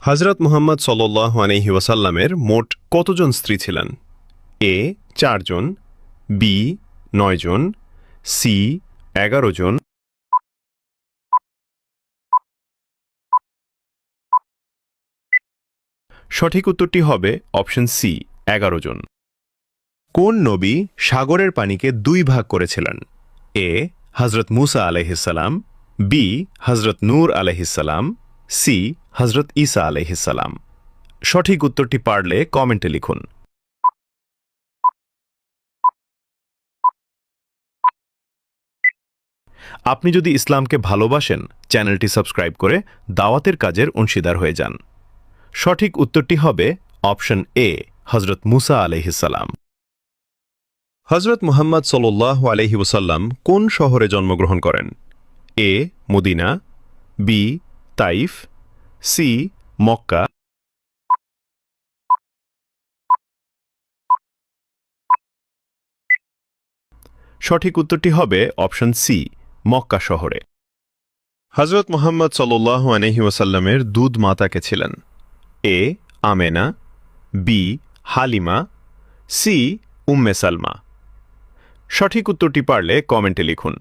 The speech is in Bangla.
হযরত মুহাম্মদ সাল্লাল্লাহু আলাইহি ওয়াসাল্লামের মোট কতজন স্ত্রী ছিলেন? এ ৪ জন, বি ৯ জন, সি ১১ জন। সঠিক উত্তরটি হবে অপশন সি ১১ জন। কোন নবী সাগরের পানিকে ২ ভাগ করেছিলেন? এ হযরত মূসা আলাইহিসসালাম, বি হযরত নূহ আলাইহিসসালাম, সি হযরত ঈসা আলাইহিসসালাম। সঠিক উত্তরটি পারলে কমেন্টে লিখুন। আপনি যদি ইসলামকে ভালোবাসেন, চ্যানেলটি সাবস্ক্রাইব করে দাওয়াতের কাজের অংশীদার হয়ে যান। সঠিক উত্তরটি হবে অপশন এ হযরত মূসা আলাইহিসসালাম। হযরত মুহাম্মদ সাল্লাল্লাহু আলাইহি ওয়াসাল্লাম কোন শহরে জন্মগ্রহণ করেন? A Medina, B Taif, C Mecca. সঠিক উত্তরটি হবে অপশন সি মক্কা শহরে। হযরত মুহাম্মদ সাল্লাল্লাহু আলাইহি ওয়াসাল্লামের দুধ মাতাকে ছিলেন? এ আমেনা, বি হালিমা, সি উম্মে সালমা। সঠিক উত্তরটি পারলে কমেন্টে লিখুন।